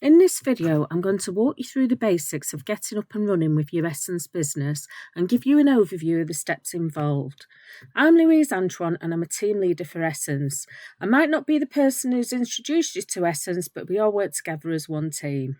In this video, I'm going to walk you through the basics of getting up and running with your Essens business and give you an overview of the steps involved. I'm Louise Antoine and I'm a team leader for Essens. I might not be the person who's introduced you to Essens, but we all work together as one team.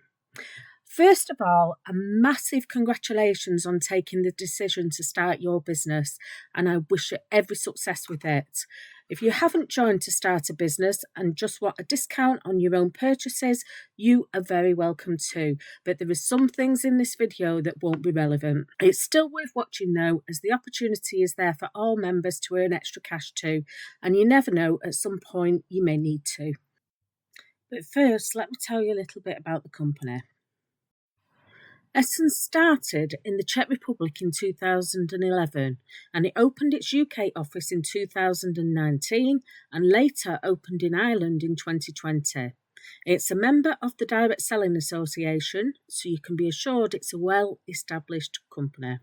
First of all, a massive congratulations on taking the decision to start your business, and I wish you every success with it. If you haven't joined to start a business and just want a discount on your own purchases, you are very welcome too, but there are some things in this video that won't be relevant. It's still worth watching though, as the opportunity is there for all members to earn extra cash too, and you never know, at some point you may need to. But first, let me tell you a little bit about the company. Essens started in the Czech Republic in 2011 and it opened its UK office in 2019 and later opened in Ireland in 2020. It's a member of the Direct Selling Association, so you can be assured it's a well-established company.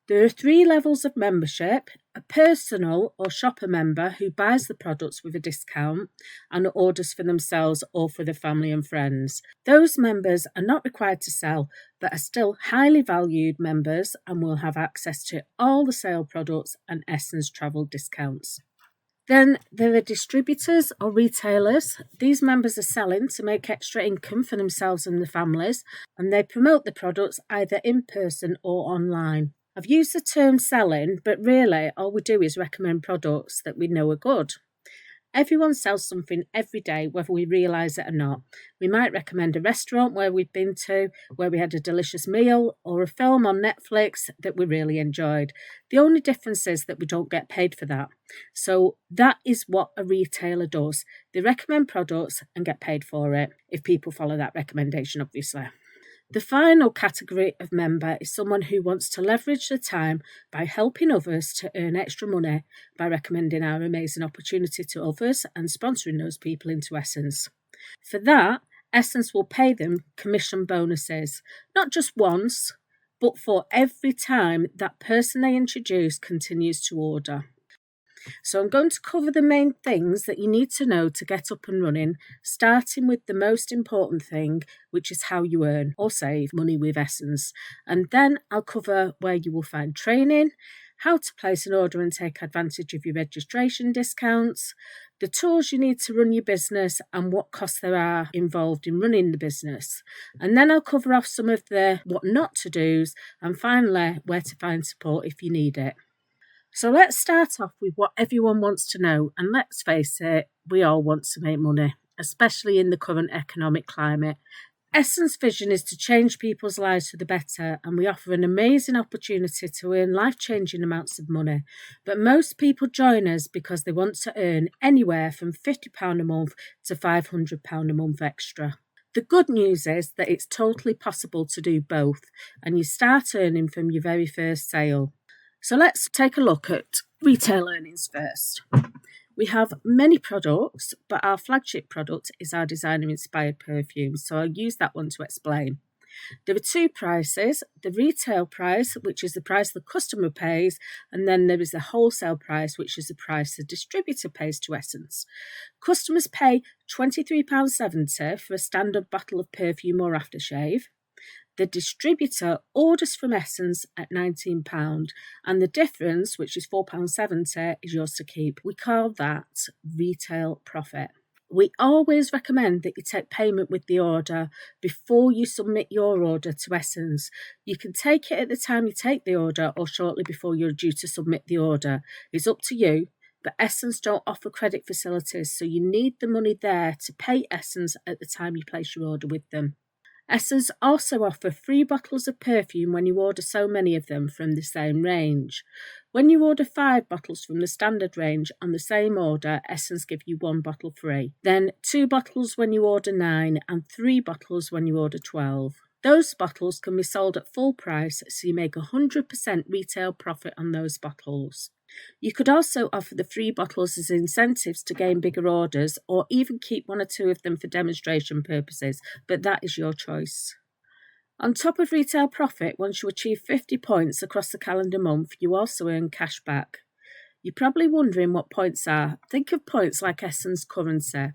There are 3 levels of membership: a personal or shopper member who buys the products with a discount and orders for themselves or for their family and friends. Those members are not required to sell, but are still highly valued members and will have access to all the sale products and Essens travel discounts. Then there are distributors or retailers. These members are selling to make extra income for themselves and their families, and they promote the products either in person or online. I've used the term selling, but really all we do is recommend products that we know are good. Everyone sells something every day, whether we realise it or not. We might recommend a restaurant where we've been to, where we had a delicious meal, or a film on Netflix that we really enjoyed. The only difference is that we don't get paid for that. So that is what a retailer does. They recommend products and get paid for it, if people follow that recommendation, obviously. The final category of member is someone who wants to leverage their time by helping others to earn extra money by recommending our amazing opportunity to others and sponsoring those people into Essens. For that, Essens will pay them commission bonuses, not just once, but for every time that person they introduce continues to order. So I'm going to cover the main things that you need to know to get up and running, starting with the most important thing, which is how you earn or save money with Essens. And then I'll cover where you will find training, how to place an order and take advantage of your registration discounts, the tools you need to run your business and what costs there are involved in running the business. And then I'll cover off some of the what not to do's and finally where to find support if you need it. So let's start off with what everyone wants to know, and let's face it, we all want to make money, especially in the current economic climate. Essens' vision is to change people's lives for the better, and we offer an amazing opportunity to earn life-changing amounts of money. But most people join us because they want to earn anywhere from £50 a month to £500 a month extra. The good news is that it's totally possible to do both, and you start earning from your very first sale. So let's take a look at retail earnings first. We have many products, but our flagship product is our designer-inspired perfume, so I'll use that one to explain. There are 2 prices: the retail price, which is the price the customer pays, and then there is the wholesale price, which is the price the distributor pays to Essens. Customers pay £23.70 for a standard bottle of perfume or aftershave. The distributor orders from Essens at £19, and the difference, which is £4.70, is yours to keep. We call that retail profit. We always recommend that you take payment with the order before you submit your order to Essens. You can take it at the time you take the order or shortly before you're due to submit the order. It's up to you, but Essens don't offer credit facilities, so you need the money there to pay Essens at the time you place your order with them. Essens also offer free bottles of perfume when you order so many of them from the same range. When you order 5 bottles from the standard range on the same order, Essens give you 1 bottle free. Then 2 bottles when you order 9 and 3 bottles when you order 12. Those bottles can be sold at full price, so you make 100% retail profit on those bottles. You could also offer the free bottles as incentives to gain bigger orders, or even keep 1 or 2 of them for demonstration purposes, but that is your choice. On top of retail profit, once you achieve 50 points across the calendar month, you also earn cash back. You're probably wondering what points are. Think of points like Essens currency.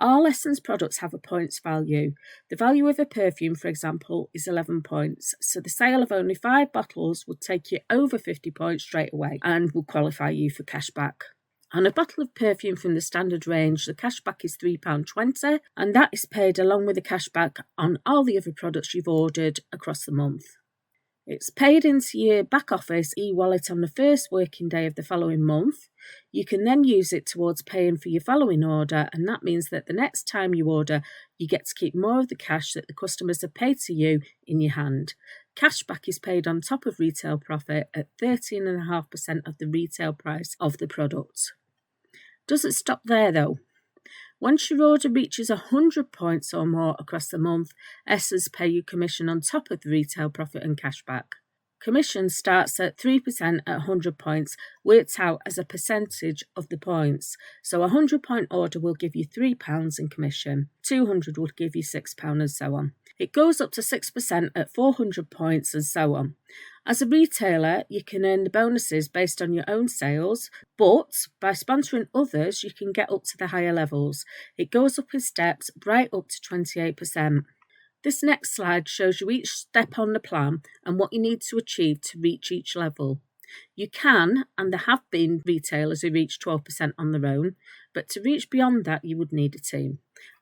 All Essens products have a points value. The value of a perfume, for example, is 11 points. So the sale of only 5 bottles would take you over 50 points straight away and will qualify you for cashback. On a bottle of perfume from the standard range, the cashback is £3.20, and that is paid along with the cashback on all the other products you've ordered across the month. It's paid into your back office e-wallet on the first working day of the following month. You can then use it towards paying for your following order, and that means that the next time you order, you get to keep more of the cash that the customers have paid to you in your hand. Cashback is paid on top of retail profit at 13.5% of the retail price of the product. Doesn't stop there though. Once your order reaches 100 points or more across the month, Essens pay you commission on top of the retail profit and cashback. Commission starts at 3% at 100 points, worked out as a percentage of the points. So a 100-point order will give you £3 in commission, 200 would give you £6 and so on. It goes up to 6% at 400 points and so on. As a retailer, you can earn the bonuses based on your own sales, but by sponsoring others, you can get up to the higher levels. It goes up in steps, right up to 28%. This next slide shows you each step on the plan and what you need to achieve to reach each level. You can, and there have been retailers who reach 12% on their own, but to reach beyond that, you would need a team.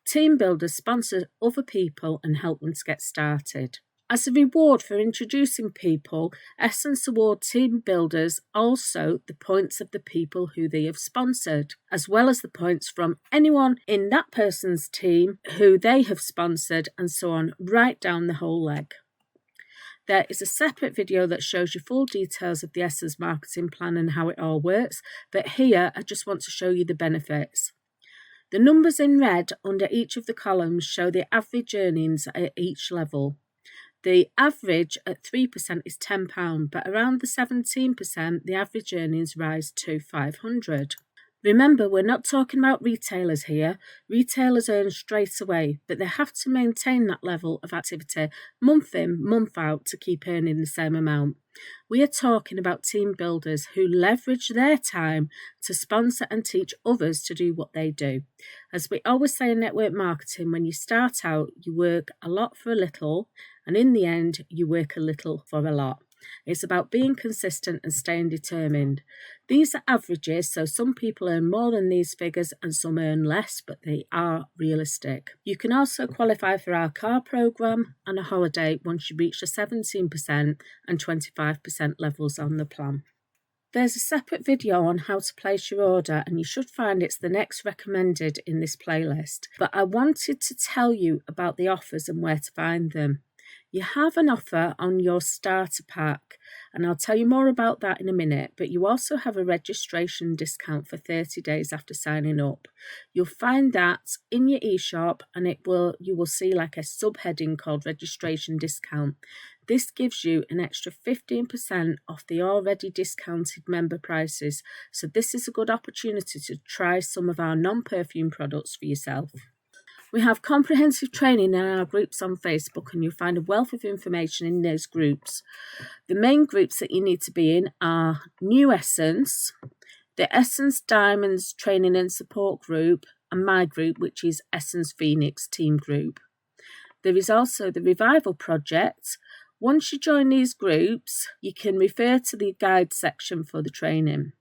Team builders sponsor other people and help them to get started. As a reward for introducing people, Essens award team builders also the points of the people who they have sponsored, as well as the points from anyone in that person's team who they have sponsored, and so on, right down the whole leg. There is a separate video that shows you full details of the Essens marketing plan and how it all works, but here I just want to show you the benefits. The numbers in red under each of the columns show the average earnings at each level. The average at 3% is £10, but around the 17%, the average earnings rise to £500. Remember, we're not talking about retailers here. Retailers earn straight away, but they have to maintain that level of activity month in, month out to keep earning the same amount. We are talking about team builders who leverage their time to sponsor and teach others to do what they do. As we always say in network marketing, when you start out, you work a lot for a little, and in the end, you work a little for a lot. It's about being consistent and staying determined. These are averages, so some people earn more than these figures and some earn less, but they are realistic. You can also qualify for our car programme and a holiday once you reach the 17% and 25% levels on the plan. There's a separate video on how to place your order, and you should find it's the next recommended in this playlist. But I wanted to tell you about the offers and where to find them. You have an offer on your starter pack, and I'll tell you more about that in a minute, but you also have a registration discount for 30 days after signing up. You'll find that in your eShop, and you will see like a subheading called registration discount. This gives you an extra 15% off the already discounted member prices, so this is a good opportunity to try some of our non-perfume products for yourself. We have comprehensive training in our groups on Facebook, and you'll find a wealth of information in those groups. The main groups that you need to be in are New Essence, the Essens Diamonds Training and Support Group, and my group, which is Essens Phoenix Team Group. There is also the Revival Project. Once you join these groups, you can refer to the guide section for the training.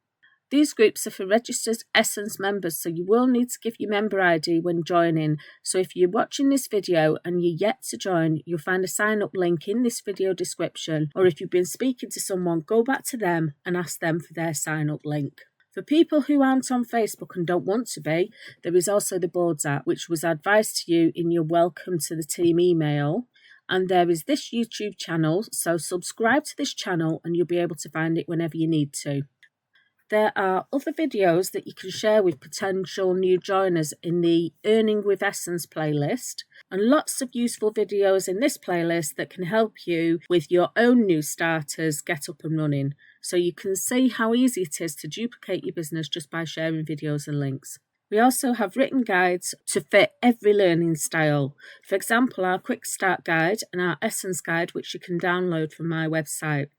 These groups are for registered Essens members, so you will need to give your member ID when joining. So if you're watching this video and you're yet to join, you'll find a sign-up link in this video description, or if you've been speaking to someone, go back to them and ask them for their sign-up link. For people who aren't on Facebook and don't want to be, there is also the Boards app, which was advised to you in your Welcome to the Team email. And there is this YouTube channel, so subscribe to this channel and you'll be able to find it whenever you need to. There are other videos that you can share with potential new joiners in the Earning with Essens playlist, and lots of useful videos in this playlist that can help you with your own new starters get up and running, so you can see how easy it is to duplicate your business just by sharing videos and links. We also have written guides to fit every learning style. For example, our Quick Start Guide and our Essens Guide, which you can download from my website.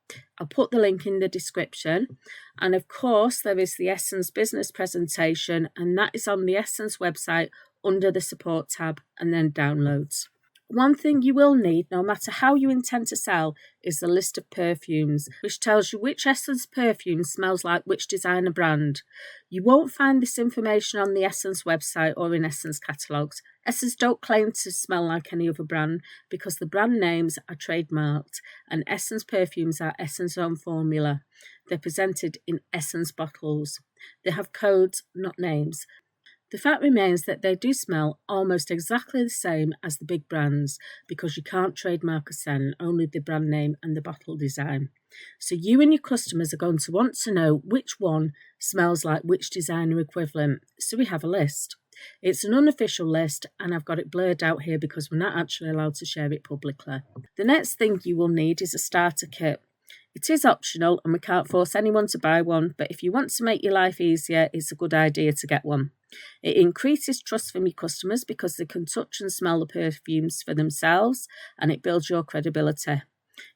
I'll put the link in the description. And of course, there is the Essens Business Presentation, and that is on the Essens website under the support tab and then downloads. One thing you will need, no matter how you intend to sell, is the list of perfumes, which tells you which Essence perfume smells like which designer brand. You won't find this information on the Essence website or in Essence catalogues. Essence don't claim to smell like any other brand because the brand names are trademarked and Essence perfumes are Essence own formula. They're presented in Essence bottles. They have codes, not names. The fact remains that they do smell almost exactly the same as the big brands because you can't trademark a scent, only the brand name and the bottle design. So you and your customers are going to want to know which one smells like which designer equivalent. So we have a list. It's an unofficial list and I've got it blurred out here because we're not actually allowed to share it publicly. The next thing you will need is a starter kit. It is optional and we can't force anyone to buy one, but if you want to make your life easier, it's a good idea to get one. It increases trust from your customers because they can touch and smell the perfumes for themselves and it builds your credibility.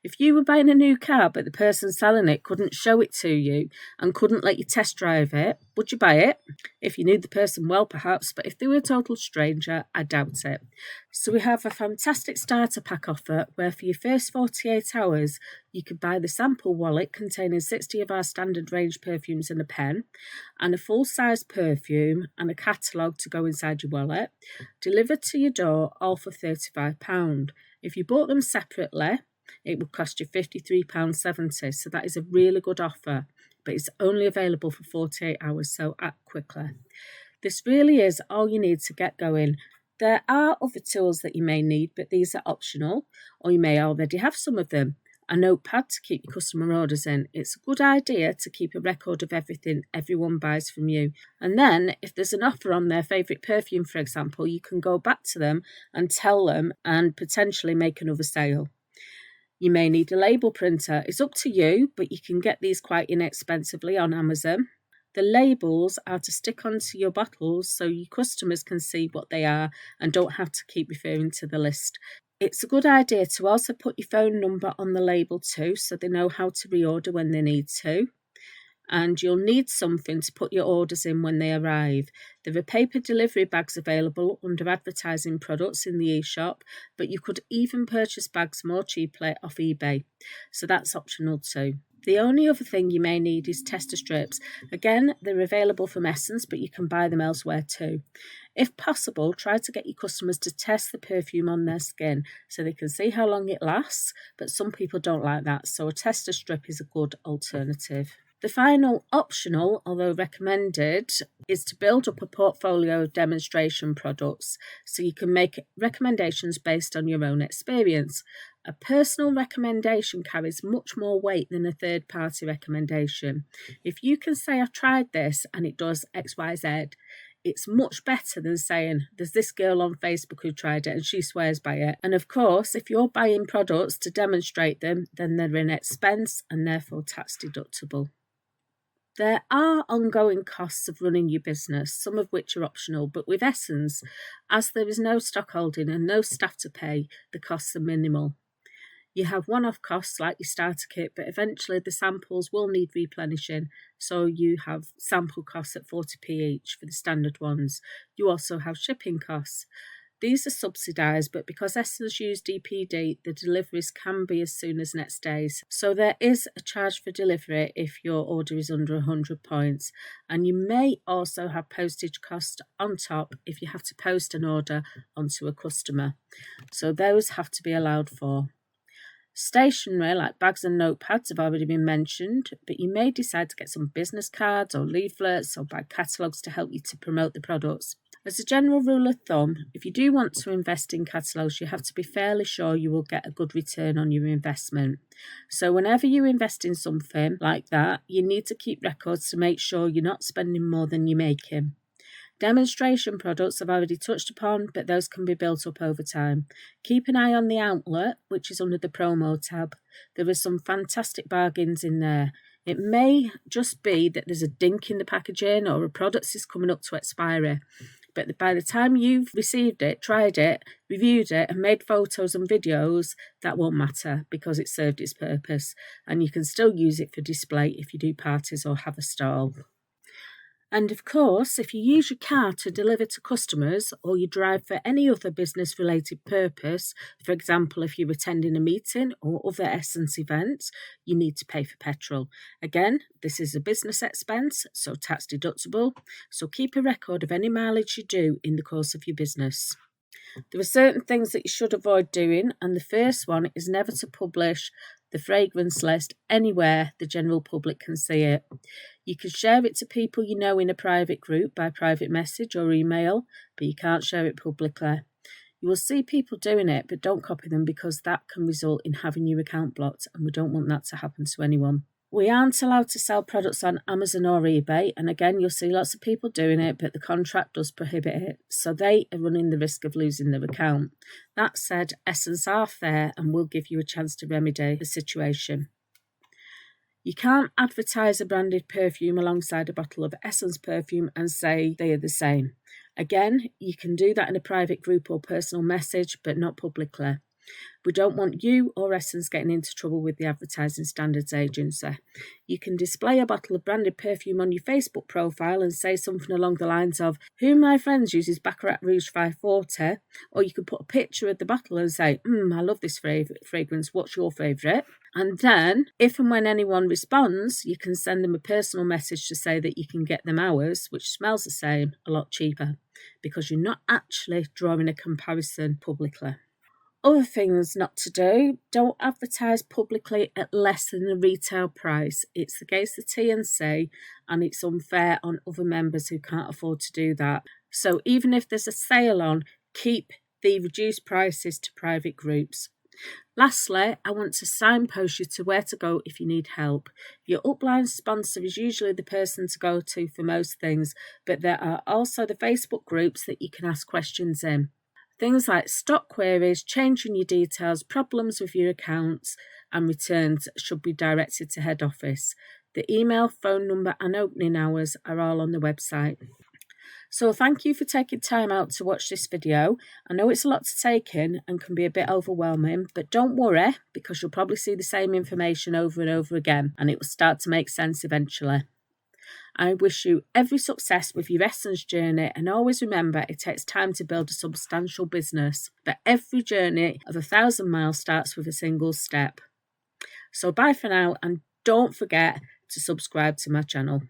If you were buying a new car but the person selling it couldn't show it to you and couldn't let you test drive it, would you buy it? If you knew the person well perhaps, but if they were a total stranger, I doubt it. So we have a fantastic starter pack offer where for your first 48 hours you could buy the sample wallet containing 60 of our standard range perfumes and a pen, and a full-size perfume and a catalogue to go inside your wallet, delivered to your door, all for £35. If you bought them separately, it would cost you £53.70, so that is a really good offer, but it's only available for 48 hours, so act quickly. This really is all you need to get going. There are other tools that you may need, but these are optional, or you may already have some of them. A notepad to keep your customer orders in. It's a good idea to keep a record of everything everyone buys from you. And then, if there's an offer on their favourite perfume, for example, you can go back to them and tell them and potentially make another sale. You may need a label printer. It's up to you, but you can get these quite inexpensively on Amazon. The labels are to stick onto your bottles so your customers can see what they are and don't have to keep referring to the list. It's a good idea to also put your phone number on the label too so they know how to reorder when they need to. And you'll need something to put your orders in when they arrive. There are paper delivery bags available under advertising products in the e-shop, but you could even purchase bags more cheaply off eBay, so that's optional too. The only other thing you may need is tester strips. Again, they're available from Essence, but you can buy them elsewhere too. If possible, try to get your customers to test the perfume on their skin so they can see how long it lasts, but some people don't like that, so a tester strip is a good alternative. The final optional, although recommended, is to build up a portfolio of demonstration products so you can make recommendations based on your own experience. A personal recommendation carries much more weight than a third-party recommendation. If you can say, I've tried this and it does X, Y, Z, it's much better than saying, there's this girl on Facebook who tried it and she swears by it. And of course, if you're buying products to demonstrate them, then they're an expense and therefore tax deductible. There are ongoing costs of running your business, some of which are optional, but with Essence, as there is no stockholding and no staff to pay, the costs are minimal. You have one-off costs like your starter kit, but eventually the samples will need replenishing, so you have sample costs at 40p each for the standard ones. You also have shipping costs. These are subsidised, but because Essence use DPD, the deliveries can be as soon as next days. So there is a charge for delivery if your order is under 100 points. And you may also have postage cost on top if you have to post an order onto a customer. So those have to be allowed for. Stationery like bags and notepads have already been mentioned, but you may decide to get some business cards or leaflets or buy catalogues to help you to promote the products. As a general rule of thumb, if you do want to invest in catalogues, you have to be fairly sure you will get a good return on your investment. So whenever you invest in something like that, you need to keep records to make sure you're not spending more than you're making. Demonstration products I've already touched upon, but those can be built up over time. Keep an eye on the outlet, which is under the promo tab. There are some fantastic bargains in there. It may just be that there's a dink in the packaging or a product is coming up to expiry. But by the time you've received it, tried it, reviewed it and made photos and videos, that won't matter because it served its purpose and you can still use it for display if you do parties or have a stall. And of course, if you use your car to deliver to customers or you drive for any other business related purpose, for example, if you're attending a meeting or other Essens events, you need to pay for petrol. Again, this is a business expense, so tax deductible. So keep a record of any mileage you do in the course of your business. There are certain things that you should avoid doing, and the first one is never to publish the fragrance list anywhere the general public can see it. You can share it to people you know in a private group by private message or email, but you can't share it publicly. You will see people doing it, but don't copy them because that can result in having your account blocked, and we don't want that to happen to anyone. We aren't allowed to sell products on Amazon or eBay, and again, you'll see lots of people doing it, but the contract does prohibit it, so they are running the risk of losing their account. That said, Essens are fair and will give you a chance to remedy the situation. You can't advertise a branded perfume alongside a bottle of Essens perfume and say they are the same. Again, you can do that in a private group or personal message, but not publicly. We don't want you or Essens getting into trouble with the Advertising Standards Agency. You can display a bottle of branded perfume on your Facebook profile and say something along the lines of, "Who of my friends uses Baccarat Rouge 540? Or you could put a picture of the bottle and say, I love this fragrance, what's your favourite? And then, if and when anyone responds, you can send them a personal message to say that you can get them ours, which smells the same, a lot cheaper, because you're not actually drawing a comparison publicly. Other things not to do: don't advertise publicly at less than the retail price. It's against the T&C and it's unfair on other members who can't afford to do that. So even if there's a sale on, keep the reduced prices to private groups. Lastly, I want to signpost you to where to go if you need help. Your upline sponsor is usually the person to go to for most things, but there are also the Facebook groups that you can ask questions in. Things like stock queries, changing your details, problems with your accounts and returns should be directed to head office. The email, phone number and opening hours are all on the website. So thank you for taking time out to watch this video. I know it's a lot to take in and can be a bit overwhelming, but don't worry because you'll probably see the same information over and over again and it will start to make sense eventually. I wish you every success with your Essens journey, and always remember it takes time to build a substantial business, but every journey of 1,000 miles starts with a single step. So bye for now, and don't forget to subscribe to my channel.